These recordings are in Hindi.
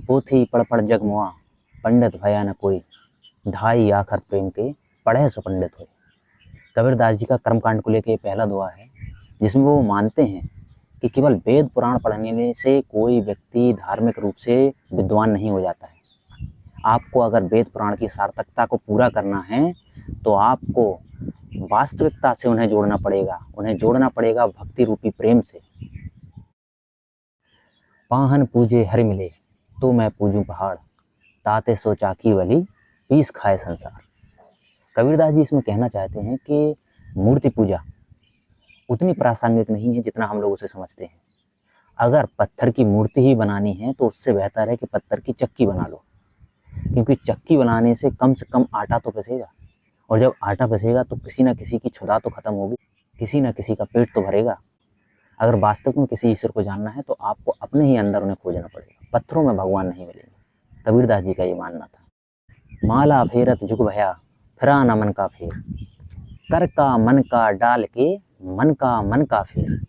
पोथी पढ़ पढ़ जग मुआ, पंडित भया न कोई, ढाई आखर प्रेम के पढ़े सो पंडित होए। कबीरदास जी का कर्मकांड को लेकर पहला दुआ है, जिसमें वो मानते हैं कि केवल वेद पुराण पढ़ने से कोई व्यक्ति धार्मिक रूप से विद्वान नहीं हो जाता है। आपको अगर वेद पुराण की सार्थकता को पूरा करना है तो आपको वास्तविकता से उन्हें जोड़ना पड़ेगा भक्ति रूपी प्रेम से। पाहन पूजे हरि मिले तो मैं पूजूं पहाड़, ताते सो चाकी वली पीस खाए संसार। कबीरदास जी इसमें कहना चाहते हैं कि मूर्ति पूजा उतनी प्रासंगिक नहीं है जितना हम लोग उसे समझते हैं। अगर पत्थर की मूर्ति ही बनानी है तो उससे बेहतर है कि पत्थर की चक्की बना लो, क्योंकि चक्की बनाने से कम आटा तो पिसेगा, और जब आटा पिसेगा तो किसी न किसी की क्षुधा तो खत्म होगी, किसी न किसी का पेट तो भरेगा। अगर वास्तव में किसी ईश्वर को जानना है तो आपको अपने ही अंदर उन्हें खोजना पड़ेगा, पत्थरों में भगवान नहीं मिलेंगे। कबीरदास जी का ये मानना था। माला फेरत जुग भया फिरा न मन का फेर, कर का मन का डाल के मन का फेर।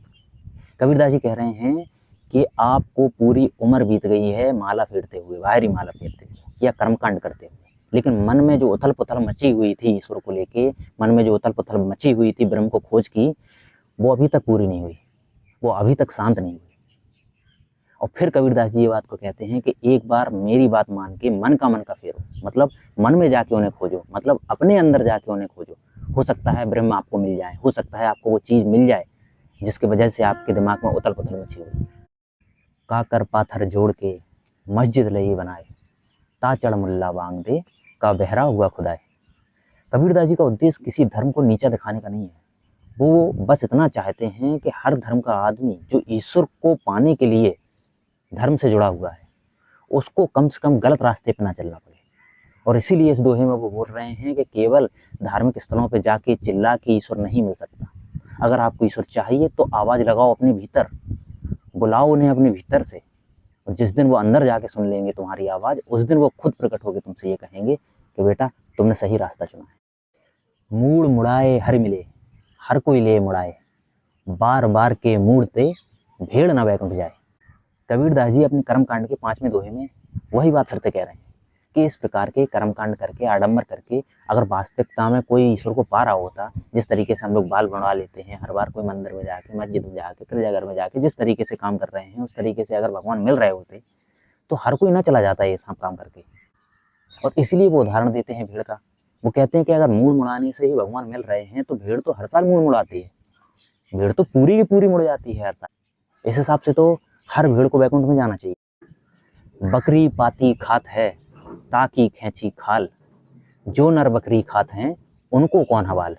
कबीरदास जी कह रहे हैं कि आपको पूरी उम्र बीत गई है माला फेरते हुए, बाहरी माला फेरते हुए या कर्मकांड करते हुए, लेकिन मन में जो उथल पुथल मची हुई थी ईश्वर को लेके, मन में जो उथल पुथल मची हुई थी ब्रह्म को खोज की, वो अभी तक पूरी नहीं हुई, वो अभी तक शांत नहीं हुई। और फिर कबीरदास जी ये बात को कहते हैं कि एक बार मेरी बात मान के मन का फेरो, मतलब मन में जाके उन्हें खोजो, मतलब अपने अंदर जाके उन्हें खोजो। हो सकता है ब्रह्म आपको मिल जाए, हो सकता है आपको वो चीज़ मिल जाए जिसकी वजह से आपके दिमाग में उथल पुथल मची हुई। काकर पाथर जोड़ के मस्जिद लई बनाए, ताचड़ मुल्ला बांग दे का बहरा हुआ खुदाए। कबीरदास जी का उद्देश्य किसी धर्म को नीचा दिखाने का नहीं है, वो बस इतना चाहते हैं कि हर धर्म का आदमी जो ईश्वर को पाने के लिए धर्म से जुड़ा हुआ है उसको कम से कम गलत रास्ते पर ना चलना पड़े। और इसीलिए इस दोहे में वो बोल रहे हैं कि केवल धार्मिक स्थलों पर जाके चिल्ला के ईश्वर नहीं मिल सकता। अगर आपको ईश्वर चाहिए तो आवाज़ लगाओ अपने भीतर, बुलाओ उन्हें अपने भीतर से, और जिस दिन वो अंदर जाके सुन लेंगे तुम्हारी आवाज़, उस दिन वो खुद प्रकट होकर तुमसे ये कहेंगे कि बेटा तुमने सही रास्ता चुना है। मूड़ मुड़ाए हर मिले, हर कोई ले मुड़ाए, बार बार के मूड़ते भेड़ न बैकुंठ जाए। कबीरदास जी अपने कर्मकांड के 5वें दोहे में वही बात फिर से कह रहे हैं कि इस प्रकार के कर्मकांड करके, आडंबर करके, अगर वास्तविकता में कोई ईश्वर को पा रहा होता, जिस तरीके से हम लोग बाल बनवा लेते हैं हर बार, कोई मंदिर में जाके, मस्जिद में जाके, गिरजाघर में जाके जिस तरीके से काम कर रहे हैं, उस तरीके से अगर भगवान मिल रहे होते तो हर कोई ना चला जाता ये सब काम करके। और इसलिए वो उदाहरण देते हैं भेड़ का। वो कहते हैं कि अगर मूड़ मुड़ाने से ही भगवान मिल रहे हैं तो भेड़ तो हर साल मूड़ मुड़ाती है, भेड़ तो पूरी की पूरी मुड़ जाती है हर साल। इस हिसाब से तो हर भेड़ को वैकुंठ में जाना चाहिए। बकरी पाती खात है ताकि खैंची खाल, जो नर बकरी खात हैं उनको कौन हवाल।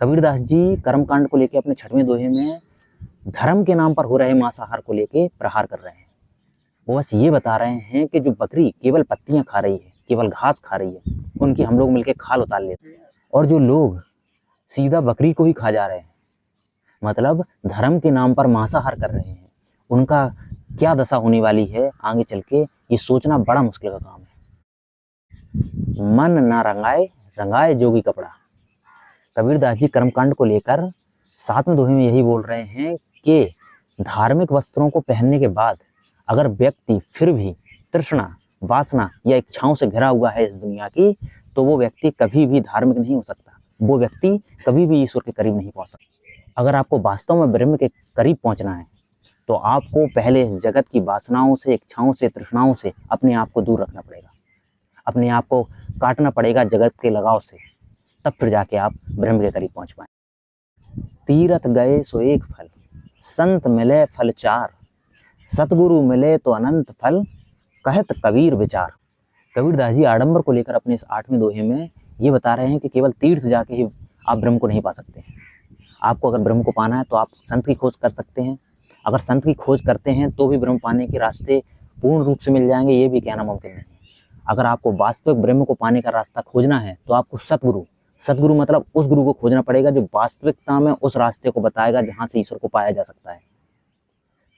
कबीरदास जी कर्मकांड को लेकर अपने 6वें दोहे में धर्म के नाम पर हो रहे मांसाहार को लेकर प्रहार कर रहे हैं। वो बस ये बता रहे हैं कि जो बकरी केवल पत्तियां खा रही है, केवल घास खा रही है, उनकी हम लोग मिलकर खाल उतार लेते हैं, और जो लोग सीधा बकरी को ही खा जा रहे हैं, मतलब धर्म के नाम पर मांसाहार कर रहे हैं, उनका क्या दशा होने वाली है आगे चल के, ये सोचना बड़ा मुश्किल का काम है। मन ना रंगाए रंगाए जोगी कपड़ा। कबीरदास जी कर्मकांड को लेकर 7वें दोहे में यही बोल रहे हैं कि धार्मिक वस्त्रों को पहनने के बाद अगर व्यक्ति फिर भी तृष्णा, वासना या इच्छाओं से घिरा हुआ है इस दुनिया की, तो वो व्यक्ति कभी भी धार्मिक नहीं हो सकता, वो व्यक्ति कभी भी ईश्वर के करीब नहीं पहुंच सकता। अगर आपको वास्तव में ब्रह्म के करीब पहुंचना है तो आपको पहले इस जगत की वासनाओं से, इच्छाओं से, तृष्णाओं से अपने आप को दूर रखना पड़ेगा, अपने आप को काटना पड़ेगा जगत के लगाव से, तब फिर जाके आप ब्रह्म के करीब पहुंच पाए। तीरथ गए सो एक फल, संत मिले फल चार, सतगुरु मिले तो अनंत फल, कहत कबीर विचार। कबीरदास जी आडंबर को लेकर अपने इस 8वें दोहे में ये बता रहे हैं कि केवल तीर्थ जाके ही आप ब्रह्म को नहीं पा सकते हैं। आपको अगर ब्रह्म को पाना है तो आप संत की खोज कर सकते हैं, अगर संत की खोज करते हैं तो भी ब्रह्म पाने के रास्ते पूर्ण रूप से मिल जाएंगे, ये भी कहना मुमकिन नहीं। अगर आपको वास्तविक ब्रह्म को पाने का रास्ता खोजना है तो आपको सतगुरु मतलब उस गुरु को खोजना पड़ेगा जो वास्तविकता में उस रास्ते को बताएगा जहां से ईश्वर को पाया जा सकता है,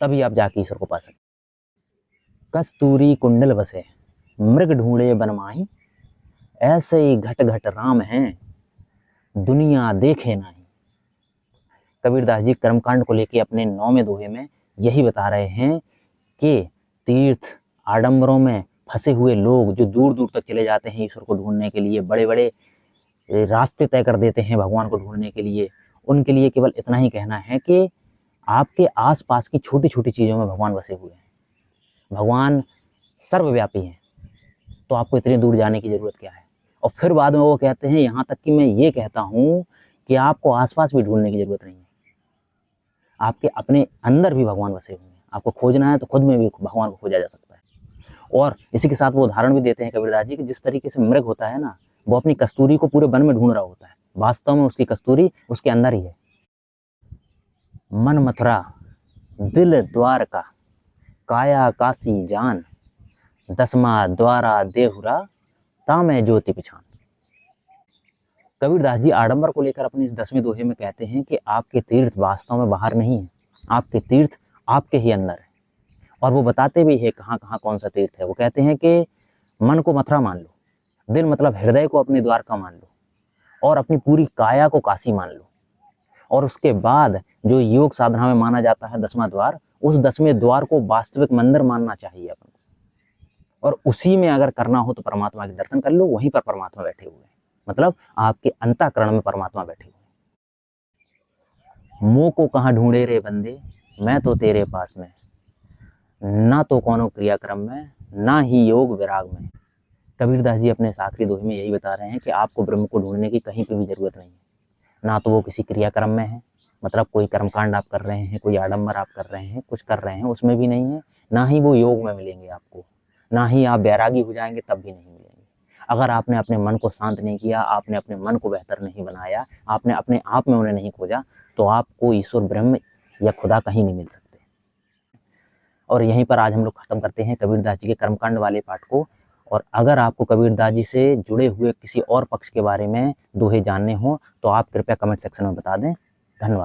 तभी आप जाके ईश्वर को पा सकते। कस्तूरी कुंडल बसे मृग ढूंढे बनमाही, ऐसे ही घट घट राम हैं दुनिया देखे नहीं। कबीरदास जी कर्मकांड को लेकर अपने 9वें दोहे में यही बता रहे हैं कि तीर्थ आडंबरों में फंसे हुए लोग जो दूर दूर तक चले जाते हैं ईश्वर को ढूंढने के लिए, बड़े बड़े रास्ते तय कर देते हैं भगवान को ढूंढने के लिए, उनके लिए केवल इतना ही कहना है कि आपके आसपास की छोटी छोटी चीज़ों में भगवान बसे हुए हैं। भगवान सर्वव्यापी हैं, तो आपको इतनी दूर जाने की ज़रूरत क्या है। और फिर बाद में वो कहते हैं, यहाँ तक कि मैं ये कहता हूँ कि आपको आसपास भी ढूंढने की ज़रूरत नहीं है, आपके अपने अंदर भी भगवान बसे हुए हैं। आपको खोजना है तो खुद में भी भगवान को खोजा जा सकता है। और इसी के साथ वो उदाहरण भी देते हैं कबीरदास जी कि जिस तरीके से मृग होता है ना, वो अपनी कस्तूरी को पूरे वन में ढूंढ रहा होता है, वास्तव में उसकी कस्तूरी उसके अंदर ही है। मन मथुरा दिल द्वारका, काया काशी जान, दसमा द्वारा देहुरा, तामै ज्योति पिछान। कबीरदास जी आडंबर को लेकर अपने इस 10वें दोहे में कहते हैं कि आपके तीर्थ वास्तव में बाहर नहीं है, आपके तीर्थ आपके ही अंदर है। और वो बताते भी है कहाँ कहाँ कौन सा तीर्थ है। वो कहते हैं कि मन को मथुरा मान लो, दिल मतलब हृदय को अपनी द्वारका मान लो, और अपनी पूरी काया को काशी मान लो। और उसके बाद जो योग साधना में माना जाता है 10वां द्वार, उस 10वें द्वार को वास्तविक मंदिर मानना चाहिए अपन को। और उसी में अगर करना हो तो परमात्मा के दर्शन कर लो, वहीं पर परमात्मा बैठे हुए हैं, मतलब आपके अंतःकरण में परमात्मा बैठे हुए हैं। मोह को कहाँ ढूंढे रे बंदे, मैं तो तेरे पास में, ना तो कोनो क्रियाक्रम में, ना ही योग विराग में। कबीरदास जी अपने आखिरी दोहे में यही बता रहे हैं कि आपको ब्रह्म को ढूंढने की कहीं पर भी जरूरत नहीं है। ना तो वो किसी क्रियाक्रम में है, मतलब कोई कर्मकांड आप कर रहे हैं, कोई आडंबर आप कर रहे हैं, कुछ कर रहे हैं, उसमें भी नहीं है। ना ही वो योग में मिलेंगे आपको, ना ही आप बैरागी हो जाएंगे तब भी नहीं मिलेंगे। अगर आपने अपने मन को शांत नहीं किया, आपने अपने मन को बेहतर नहीं बनाया, आपने अपने आप में उन्हें नहीं खोजा, तो आपको ईश्वर ब्रह्म या खुदा कहीं नहीं मिल सकते। और यहीं पर आज हम लोग खत्म करते हैं कबीरदास जी के कर्मकांड वाले पाठ को। और अगर आपको कबीरदास जी से जुड़े हुए किसी और पक्ष के बारे में दोहे जानने हो तो आप कृपया कमेंट सेक्शन में बता दें। धन्यवाद।